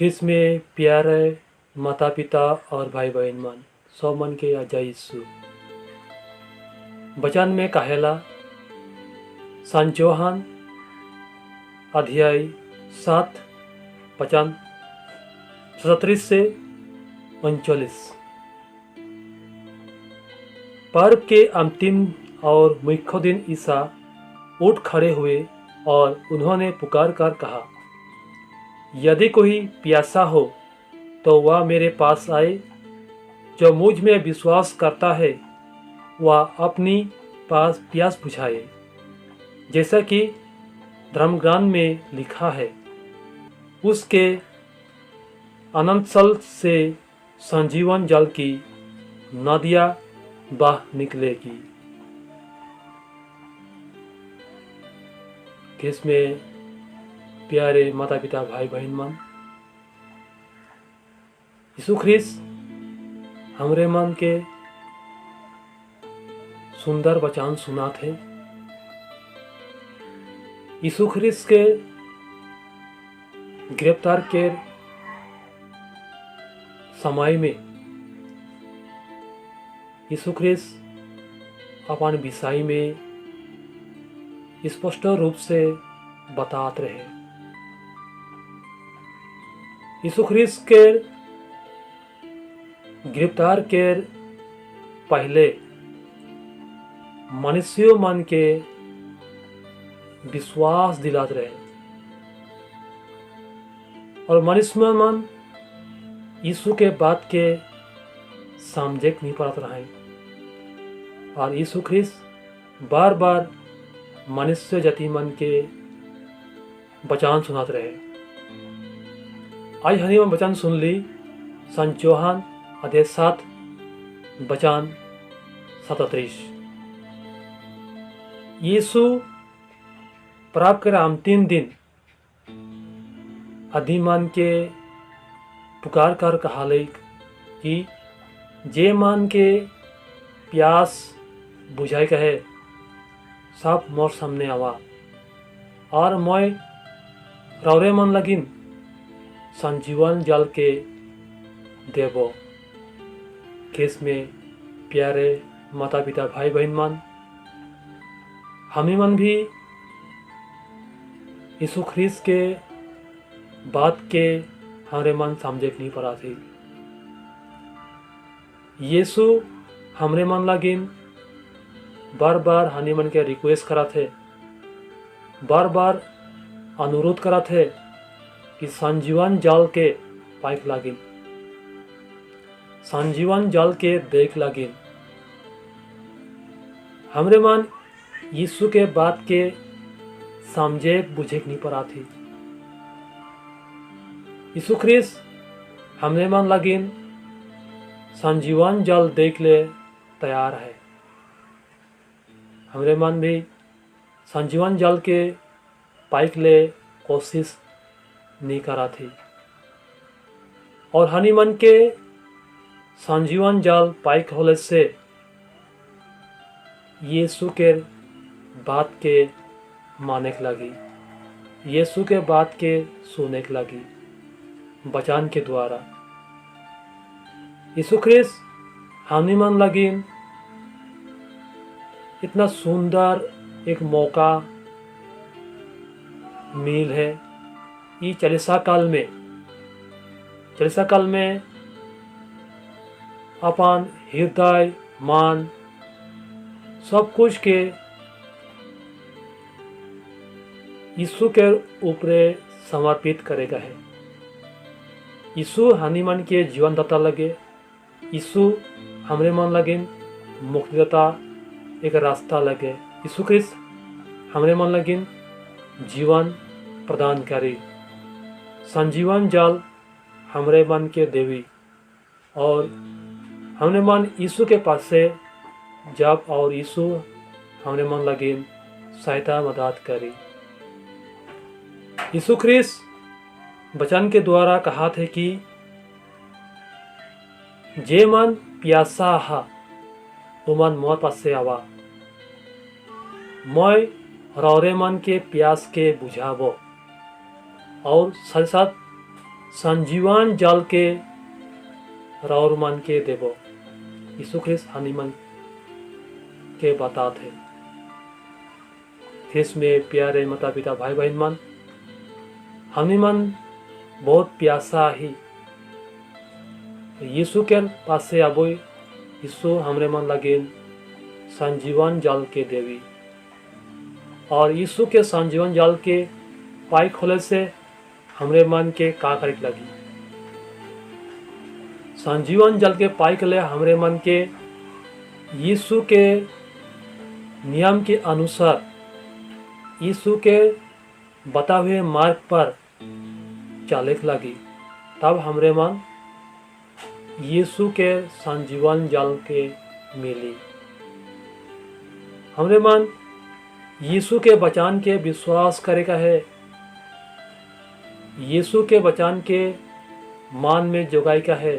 ख्रिस्त में प्यारे माता पिता और भाई बहन मन सब मन के जय यीशु। वचन में कहेला संत यूहन्ना अध्याय 7 वचन 37 से 39। पर्व के अंतिम और मुख्य दिन ईसा उठ खड़े हुए और उन्होंने पुकार कर कहा, यदि कोई प्यासा हो तो वह मेरे पास आए। जो मुझ में विश्वास करता है वह अपनी प्यास बुझाए। जैसा कि धर्मग्रंथ में लिखा है, उसके अनंत जल से संजीवन जल की नदियाँ बह निकलेगी। ख्रिस्त में प्यारे माता पिता भाई बहन मन, यीशु ख्रिस्त हमरे मन के सुंदर वचन सुना थे। यीशु ख्रिस्त के गिरफ्तार के समय में यीशु ख्रिस्त अपन विषय में स्पष्ट रूप से बतात रहे। यीशु ख्रिस्त के गिरफ्तार के पहले मनुष्यों मन के विश्वास दिलाते रहे और मनुष्य मन यीशु के बात के समझे नहीं पाते रहे। और यीशु ख्रिस्त बार बार मनुष्य जाति मन के वचन सुनाते रहे। आज हनी में वचन सुन ली संत यूहन्ना अध्याय 7 वचन 37। यीशु प्राप्त कर अंतिम दिन अधिमान के पुकार कर कहा कि जे मान के प्यास बुझाई कहे सब मोर सामने आवा और मैं रौरे मन लगिन संजीवन जल के देवो। ख्रिस्त में प्यारे माता पिता भाई बहन मन, हमें मन भी यीशु ख्रिस्त के बात के हमारे मन समझे नहीं पड़ा थे। यीशु हमरे मन लगिन बार बार हनी मन के रिक्वेस्ट करा थे, बार बार अनुरोध करा थे कि संजीवन जल के पाइप लागिन, संजीवन जल के देख लागिन। हमरे मन यीशु के बात के समझे बुझे नहीं पड़ा थी। यीशु ख्रिस्त हमरे मन लगिन संजीवन जल देख ले तैयार है। हमरे मन भी संजीवन जल के पाइक ले कोशिश नहीं करा थी और हनी मन के संजीवन जल पाइक होले से यीशु के बात के माने के लगी, यीशु के बात के सुने के लगी वचन के द्वारा। यीशु ख्रिस्त हनी मन लगिन इतना सुंदर एक मौका मिल है। ये चालीसा काल में अपन हृदय मन सब कुछ के यीशु के ऊपर समर्पित करेगा है। यीशु हनी मन के जीवन दाता लगे, यीशु हमरे मन लगे मुक्तिदाता एक रास्ता लगे। यीशु ख्रिस्त हमरे मन लगे जीवन प्रदान करे, संजीवन जल हमरे मन के देवी और हमरे मन यीशु के पास से जब और यीशु हमरे मन लगे सहायता मदद करे। यीशु ख्रिस्त वचन के द्वारा कहा थे कि जे मन प्यासा हा तो मन मोर पास से आवा, मैं रौरे मन के प्यास के बुझावो और साथ साथ संजीवन जल के राउर मन के देवो। यीशु ख्रिस्त हानि मन के बातात है। देश में प्यारे माता पिता भाई बहन मन, हानि मन बहुत प्यासा ही यीशु के पास से आबो। यीशु हमरे मन लगे संजीवन जल के देवी, और यीशु के संजीवन जल के पाई खोले से हमरे मन के का करे लगी। संजीवन जल के पाई के लिए हमरे मन के यीशु के नियम के अनुसार, यीशु के बता हुए मार्ग पर चले लगी। तब हमरे मन यीशु के संजीवन जल के मिली। हमरे मन यीशु के वचन के विश्वास करे का है, यीशु के वचन के मान में जोगाई का है,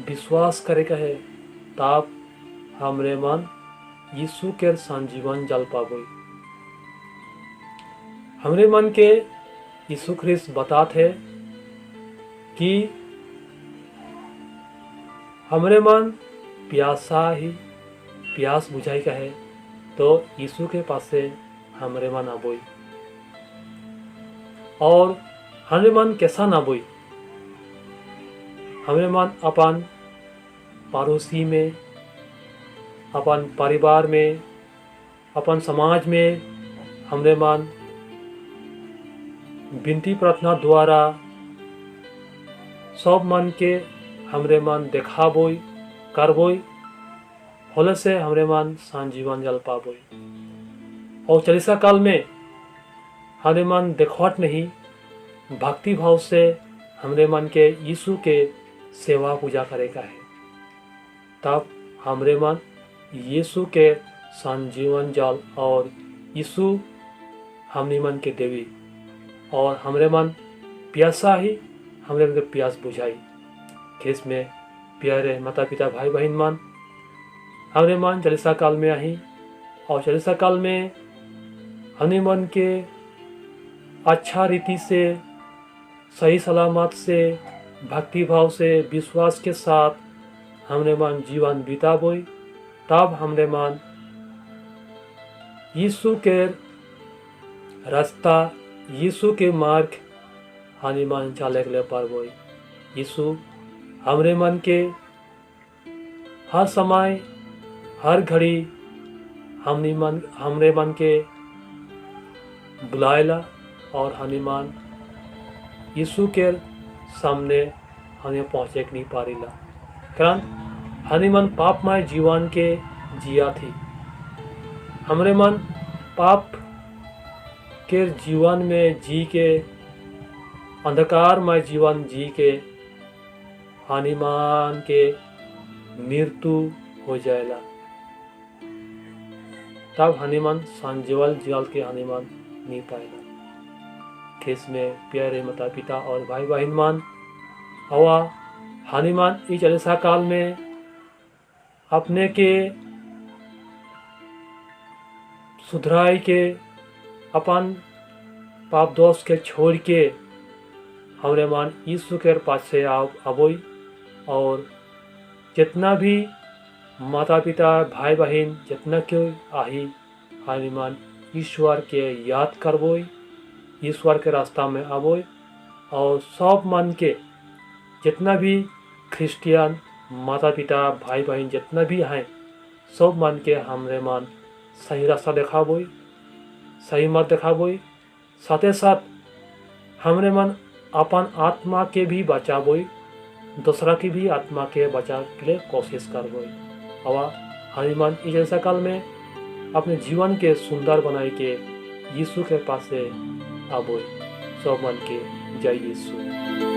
विश्वास करे का है। तब हमरे मन यीशु के संजीवन जल पाबो। हमरे मन के यीशु ख्रिस्त बतात है कि हमरे मन प्यासा ही प्यास बुझाई का है, तो यीशु के पास से हमरे मन आबोई। और हमरे मन कैसा ना बोई, हमरे मन अपन पड़ोसी में, अपन परिवार में, अपन समाज में हमरे मन विनती प्रार्थना द्वारा सब मन के हमरे मन देखाबोई करबोई, होले से हमरे मन संजीवन जल पाबोई। और चालीसा काल में हमरे मन देखवट नहीं, भक्ति भाव से हमरे मन के यीशु के सेवा पूजा करे का है। तब हमरे मन यीशु के संजीवन जल और यीशु हमरे मन के देवी, और हमरे मन प्यासा ही हमरे मन के प्यास बुझाई। खेस में प्यारे माता पिता भाई बहन मन, हमरे मन चालीसा काल में आई, और चालीसा काल में हमरे मन के अच्छा रीति से, सही सलामत से, भक्ति भाव से, विश्वास के साथ हमरे मन जीवन बिताबोई। तब हमरे मन यीशु के रास्ता, यीशु के मार्ग हानि मन चले के लिए पारबोई। यीशु हमरे मन के हर समय हर घड़ी हमरे मन के बुलाएला, और हनुमान यीशु के सामने हमें पहुँचे नहीं पारीला, कारण हनुमान पापमय जीवन के जिया थी। हमरे मन पाप के जीवन में जी के, अंधकारमय जीवन जी के हनुमान के मृत्यु हो जाएला। तब हनुमान संजीवन जल के हनुमान नहीं पाएला। खेस में प्यारे माता पिता और भाई बहन मान, हवा हनुमान इस चालीसा काल में अपने के सुधराई के, अपन पाप दोष के छोड़ के हमरे मन यीशु के पास से आबोई, और जितना भी माता पिता भाई बहन जितना क्यों आही हनुमान ईश्वर के याद करबोई, ईश्वर के रास्ता में आबोई, और सब मन के जितना भी क्रिश्चियन माता पिता भाई बहन जितना भी हैं, सब मन के हमरे मन सही रास्ता देखाबोई, सही मत देखाबोई। साथे साथ हमरे मन अपन आत्मा के भी बचाबोई, दूसरा की भी आत्मा के बचा के लिए कोशिश करबोई। हवा हनुमान इस जैसा काल में अपने जीवन के सुंदर बनाए के यीशु के पास से आबोई। सब मन के जय यीशु।